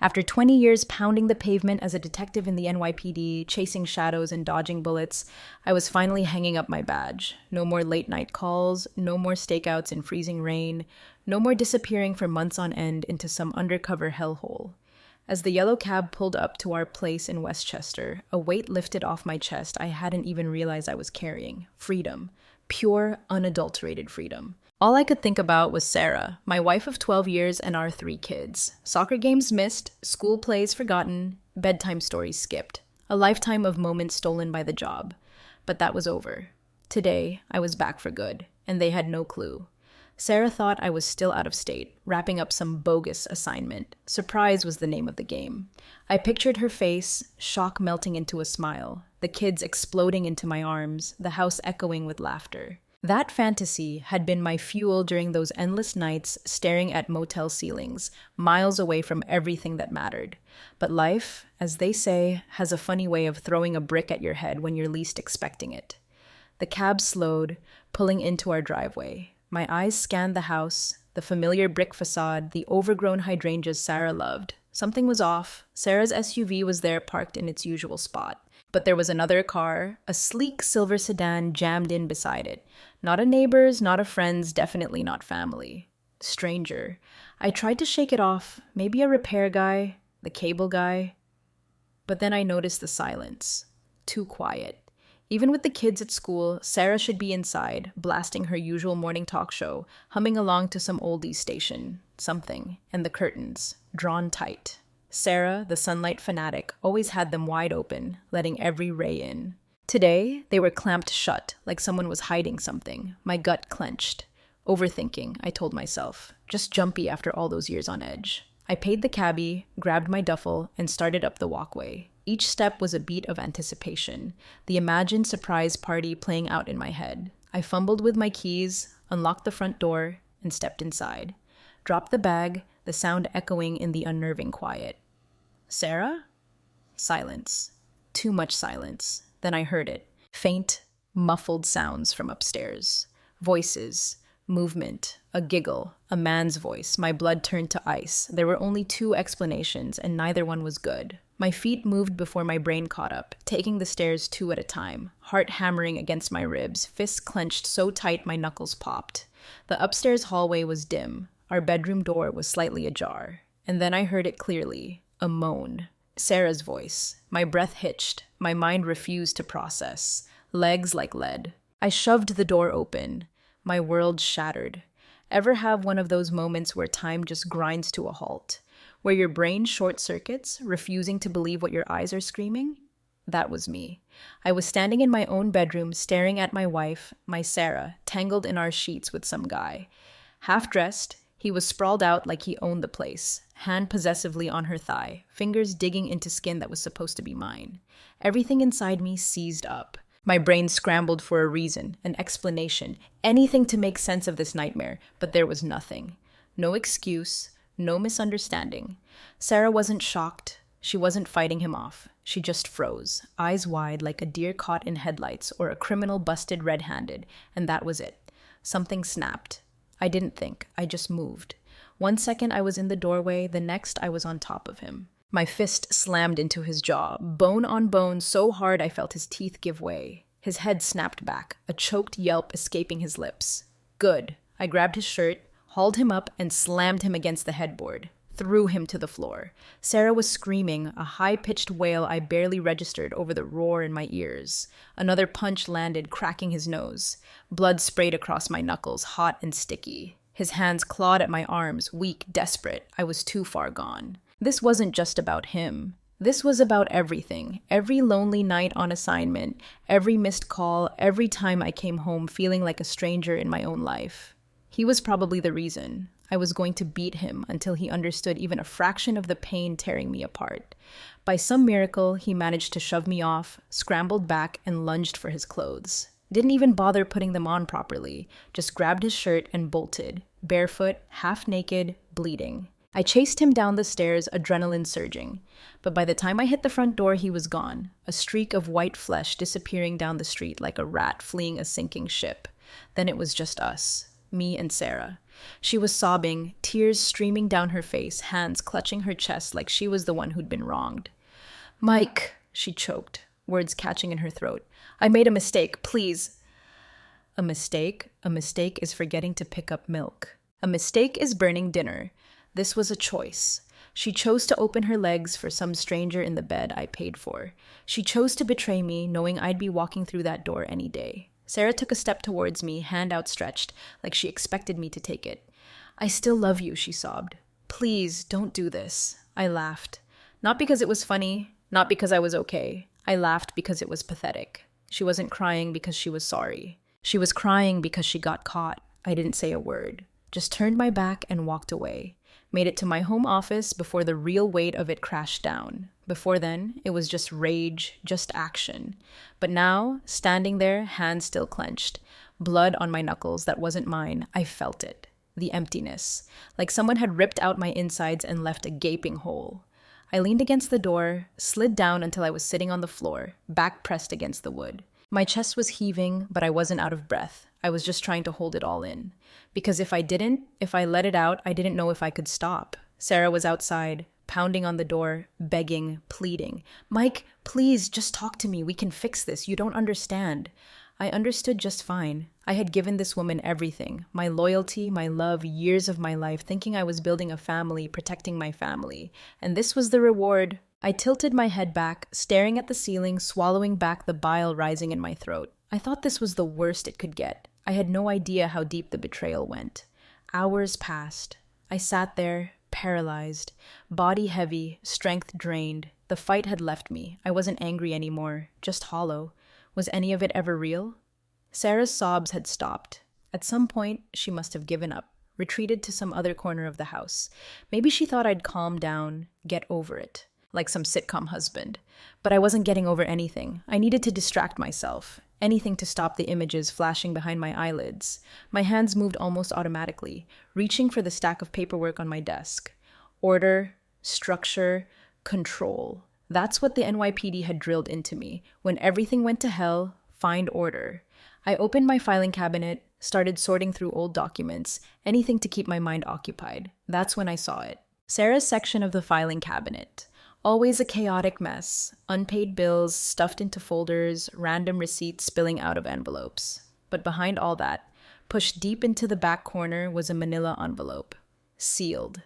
After 20 years pounding the pavement as a detective in the NYPD, chasing shadows and dodging bullets, I was finally hanging up my badge. No more late night calls, no more stakeouts in freezing rain, no more disappearing for months on end into some undercover hellhole. As the yellow cab pulled up to our place in Westchester, a weight lifted off my chest I hadn't even realized I was carrying. Freedom. Pure, unadulterated freedom. All I could think about was Sarah, my wife of 12 years and our 3 kids. Soccer games missed, school plays forgotten, bedtime stories skipped. A lifetime of moments stolen by the job. But that was over. Today, I was back for good, and they had no clue. Sarah thought I was still out of state, wrapping up some bogus assignment. Surprise was the name of the game. I pictured her face, shock melting into a smile, the kids exploding into my arms, the house echoing with laughter. That fantasy had been my fuel during those endless nights staring at motel ceilings, miles away from everything that mattered. But life, as they say, has a funny way of throwing a brick at your head when you're least expecting it. The cab slowed, pulling into our driveway. My eyes scanned the house, the familiar brick facade, the overgrown hydrangeas Sarah loved. Something was off. Sarah's SUV was there parked in its usual spot. But there was another car, a sleek silver sedan jammed in beside it. Not a neighbor's, not a friend's, definitely not family. Stranger. I tried to shake it off. Maybe a repair guy, the cable guy. But then I noticed the silence. Too quiet. Even with the kids at school, Sarah should be inside, blasting her usual morning talk show, humming along to some oldies station, something, and the curtains, drawn tight. Sarah, the sunlight fanatic, always had them wide open, letting every ray in. Today, they were clamped shut, like someone was hiding something. My gut clenched. Overthinking, I told myself. Just jumpy after all those years on edge. I paid the cabbie, grabbed my duffel, and started up the walkway. Each step was a beat of anticipation, the imagined surprise party playing out in my head. I fumbled with my keys, unlocked the front door, and stepped inside. Dropped the bag, the sound echoing in the unnerving quiet. Sarah? Silence. Too much silence. Then I heard it. Faint, muffled sounds from upstairs. Voices. Movement. A giggle. A man's voice. My blood turned to ice. There were only 2 explanations, and neither one was good. My feet moved before my brain caught up, taking the stairs 2 at a time, heart hammering against my ribs, fists clenched so tight my knuckles popped. The upstairs hallway was dim. Our bedroom door was slightly ajar. And then I heard it clearly. A moan. Sarah's voice. My breath hitched. My mind refused to process. Legs like lead. I shoved the door open. My world shattered. Ever have one of those moments where time just grinds to a halt? Where your brain short-circuits, refusing to believe what your eyes are screaming? That was me. I was standing in my own bedroom, staring at my wife, my Sarah, tangled in our sheets with some guy. Half-dressed, he was sprawled out like he owned the place, hand possessively on her thigh, fingers digging into skin that was supposed to be mine. Everything inside me seized up. My brain scrambled for a reason, an explanation, anything to make sense of this nightmare, but there was nothing. No excuse, no misunderstanding. Sarah wasn't shocked. She wasn't fighting him off. She just froze, eyes wide like a deer caught in headlights or a criminal busted red-handed, and that was it. Something snapped. I didn't think. I just moved. 1 second I was in the doorway, the next I was on top of him. My fist slammed into his jaw, bone on bone so hard I felt his teeth give way. His head snapped back, a choked yelp escaping his lips. Good. I grabbed his shirt, hauled him up, and slammed him against the headboard. Threw him to the floor. Sarah was screaming, a high-pitched wail I barely registered over the roar in my ears. Another punch landed, cracking his nose. Blood sprayed across my knuckles, hot and sticky. His hands clawed at my arms, weak, desperate. I was too far gone. This wasn't just about him. This was about everything. Every lonely night on assignment, every missed call, every time I came home feeling like a stranger in my own life. He was probably the reason. I was going to beat him until he understood even a fraction of the pain tearing me apart. By some miracle, he managed to shove me off, scrambled back, and lunged for his clothes. Didn't even bother putting them on properly, just grabbed his shirt and bolted, barefoot, half naked, bleeding. I chased him down the stairs, adrenaline surging. But by the time I hit the front door, he was gone, a streak of white flesh disappearing down the street like a rat fleeing a sinking ship. Then it was just us, me and Sarah. She was sobbing, tears streaming down her face, hands clutching her chest like she was the one who'd been wronged. "Mike," she choked, words catching in her throat. "I made a mistake, please." A mistake? A mistake is forgetting to pick up milk. A mistake is burning dinner. This was a choice. She chose to open her legs for some stranger in the bed I paid for. She chose to betray me, knowing I'd be walking through that door any day. Sarah took a step towards me, hand outstretched, like she expected me to take it. "I still love you," she sobbed. "Please, don't do this." I laughed. Not because it was funny, not because I was okay. I laughed because it was pathetic. She wasn't crying because she was sorry. She was crying because she got caught. I didn't say a word. Just turned my back and walked away. Made it to my home office before the real weight of it crashed down. Before then, it was just rage, just action. But now, standing there, hands still clenched, blood on my knuckles that wasn't mine, I felt it. The emptiness. Like someone had ripped out my insides and left a gaping hole. I leaned against the door, slid down until I was sitting on the floor, back pressed against the wood. My chest was heaving, but I wasn't out of breath. I was just trying to hold it all in. Because if I let it out, I didn't know if I could stop. Sarah was outside, pounding on the door, begging, pleading. "Mike, please, just talk to me. We can fix this. You don't understand." I understood just fine. I had given this woman everything. My loyalty, my love, years of my life, thinking I was building a family, protecting my family. And this was the reward. I tilted my head back, staring at the ceiling, swallowing back the bile rising in my throat. I thought this was the worst it could get. I had no idea how deep the betrayal went. Hours passed. I sat there, paralyzed, body heavy, strength drained. The fight had left me. I wasn't angry anymore, just hollow. Was any of it ever real? Sarah's sobs had stopped. At some point, she must have given up, retreated to some other corner of the house. Maybe she thought I'd calm down, get over it, like some sitcom husband. But I wasn't getting over anything. I needed to distract myself. Anything to stop the images flashing behind my eyelids. My hands moved almost automatically, reaching for the stack of paperwork on my desk. Order, structure, control. That's what the NYPD had drilled into me. When everything went to hell, find order. I opened my filing cabinet, started sorting through old documents, anything to keep my mind occupied. That's when I saw it. Sarah's section of the filing cabinet. Always a chaotic mess. Unpaid bills stuffed into folders, random receipts spilling out of envelopes. But behind all that, pushed deep into the back corner, was a manila envelope. Sealed.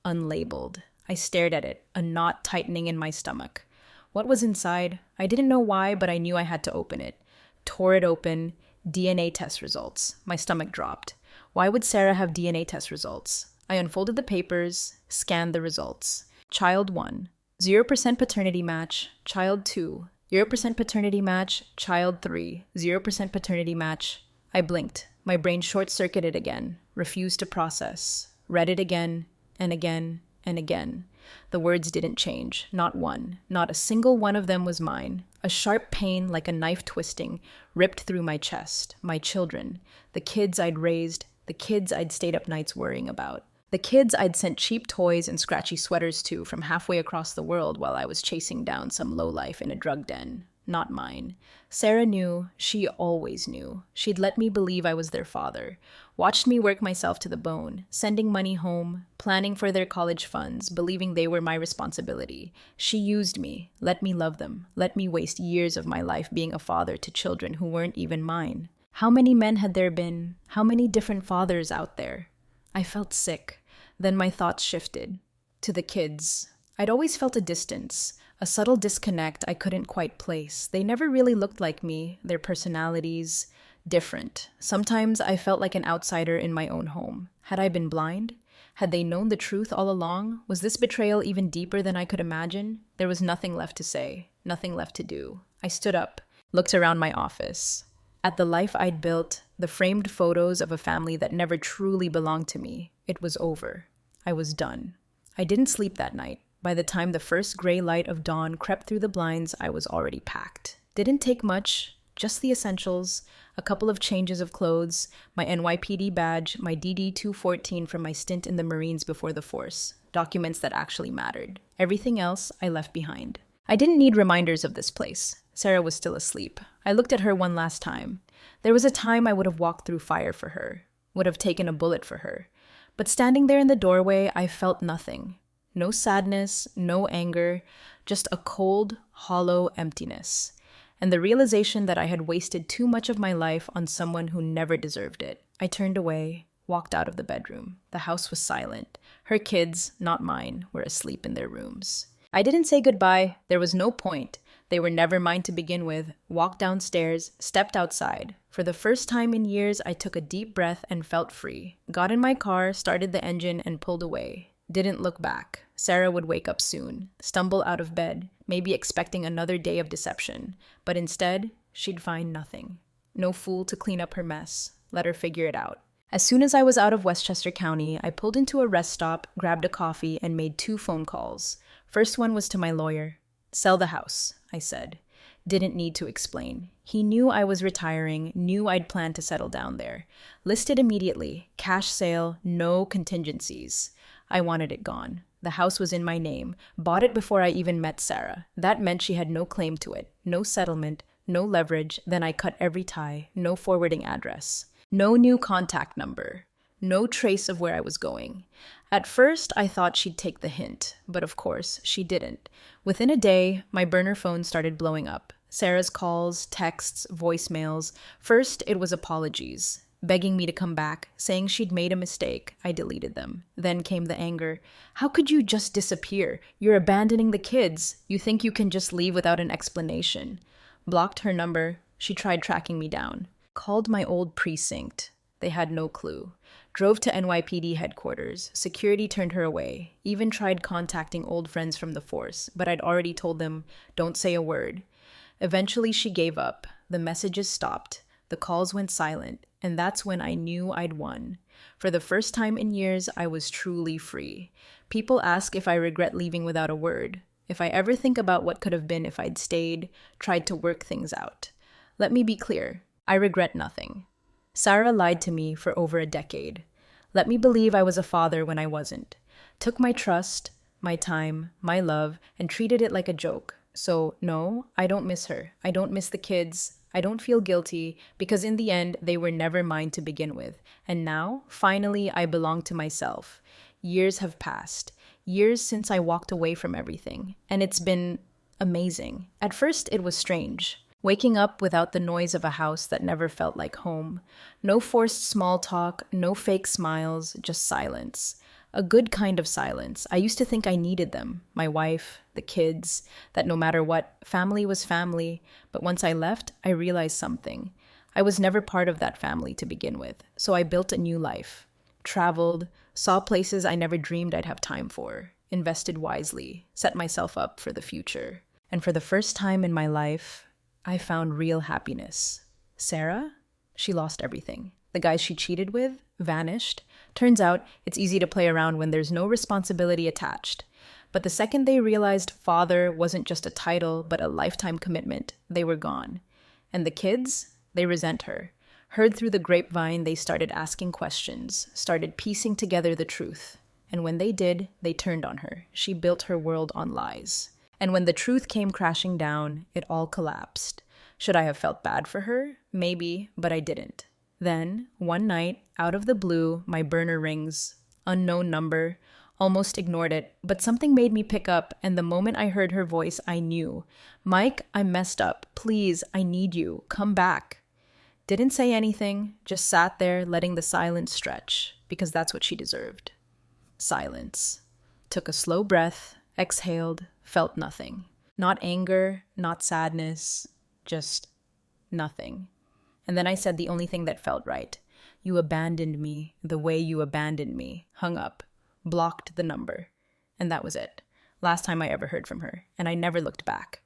Unlabeled. I stared at it, a knot tightening in my stomach. What was inside? I didn't know why, but I knew I had to open it. Tore it open. DNA test results. My stomach dropped. Why would Sarah have DNA test results? I unfolded the papers, scanned the results. Child 1. 0% paternity match. Child 2. 0% paternity match. Child 3. 0% paternity match. I blinked. My brain short-circuited again. Refused to process. Read it again, and again, and again. The words didn't change. Not one. Not a single one of them was mine. A sharp pain, like a knife twisting, ripped through my chest. My children. The kids I'd raised. The kids I'd stayed up nights worrying about. The kids I'd sent cheap toys and scratchy sweaters to from halfway across the world while I was chasing down some lowlife in a drug den. Not mine. Sarah knew. She always knew. She'd let me believe I was their father. Watched me work myself to the bone, sending money home, planning for their college funds, believing they were my responsibility. She used me, let me love them, let me waste years of my life being a father to children who weren't even mine. How many men had there been? How many different fathers out there? I felt sick. Then my thoughts shifted. To the kids. I'd always felt a distance, a subtle disconnect I couldn't quite place. They never really looked like me, their personalities, different. Sometimes I felt like an outsider in my own home. Had I been blind? Had they known the truth all along? Was this betrayal even deeper than I could imagine? There was nothing left to say, nothing left to do. I stood up, looked around my office. At the life I'd built, the framed photos of a family that never truly belonged to me. It was over. I was done. I didn't sleep that night. By the time the first gray light of dawn crept through the blinds, I was already packed. Didn't take much, just the essentials, a couple of changes of clothes, my NYPD badge, my DD-214 from my stint in the Marines before the force, documents that actually mattered. Everything else I left behind. I didn't need reminders of this place. Sarah was still asleep. I looked at her one last time. There was a time I would have walked through fire for her, would have taken a bullet for her. But standing there in the doorway, I felt nothing. No sadness, no anger, just a cold, hollow emptiness. And the realization that I had wasted too much of my life on someone who never deserved it. I turned away, walked out of the bedroom. The house was silent. Her kids, not mine, were asleep in their rooms. I didn't say goodbye. There was no point. They were never mine to begin with. Walked downstairs, stepped outside. For the first time in years, I took a deep breath and felt free. Got in my car, started the engine, and pulled away. Didn't look back. Sarah would wake up soon, stumble out of bed, maybe expecting another day of deception. But instead, she'd find nothing. No fool to clean up her mess. Let her figure it out. As soon as I was out of Westchester County, I pulled into a rest stop, grabbed a coffee, and made 2 phone calls. First one was to my lawyer. "Sell the house," I said. Didn't need to explain. He knew I was retiring, knew I'd planned to settle down there. Listed immediately. Cash sale, no contingencies. I wanted it gone. The house was in my name. Bought it before I even met Sarah. That meant she had no claim to it. No settlement, no leverage. Then I cut every tie. No forwarding address. No new contact number. No trace of where I was going. At first, I thought she'd take the hint, but of course, she didn't. Within a day, my burner phone started blowing up. Sarah's calls, texts, voicemails. First, it was apologies, begging me to come back, saying she'd made a mistake. I deleted them. Then came the anger. "How could you just disappear? You're abandoning the kids. You think you can just leave without an explanation." Blocked her number. She tried tracking me down. Called my old precinct. They had no clue. Drove to NYPD headquarters. Security turned her away. Even tried contacting old friends from the force, but I'd already told them, don't say a word. Eventually, she gave up. The messages stopped. The calls went silent, and that's when I knew I'd won. For the first time in years, I was truly free. People ask if I regret leaving without a word. If I ever think about what could have been if I'd stayed, tried to work things out. Let me be clear. I regret nothing. Sarah lied to me for over a decade. Let me believe I was a father when I wasn't. Took my trust, my time, my love, and treated it like a joke. So, no, I don't miss her. I don't miss the kids. I don't feel guilty, because in the end, they were never mine to begin with. And now, finally, I belong to myself. Years have passed. Years since I walked away from everything. And it's been amazing. At first, it was strange. Waking up without the noise of a house that never felt like home. No forced small talk, no fake smiles, just silence. A good kind of silence. I used to think I needed them. My wife, the kids, that no matter what, family was family. But once I left, I realized something. I was never part of that family to begin with. So I built a new life. Traveled, saw places I never dreamed I'd have time for. Invested wisely, set myself up for the future. And for the first time in my life, I found real happiness. Sarah? She lost everything. The guys she cheated with vanished. Turns out it's easy to play around when there's no responsibility attached. But the second they realized father wasn't just a title, but a lifetime commitment, they were gone. And the kids? They resent her. Heard through the grapevine, they started asking questions, started piecing together the truth. And when they did, they turned on her. She built her world on lies. And when the truth came crashing down, it all collapsed. Should I have felt bad for her? Maybe, but I didn't. Then, one night, out of the blue, my burner rings. Unknown number. Almost ignored it, but something made me pick up, and the moment I heard her voice, I knew. "Mike, I messed up. Please, I need you. Come back." Didn't say anything, just sat there letting the silence stretch, because that's what she deserved. Silence. Took a slow breath, exhaled, felt nothing. Not anger, not sadness, just nothing. And then I said the only thing that felt right. "You abandoned me the way you abandoned me." Hung up. Blocked the number. And that was it. Last time I ever heard from her. And I never looked back.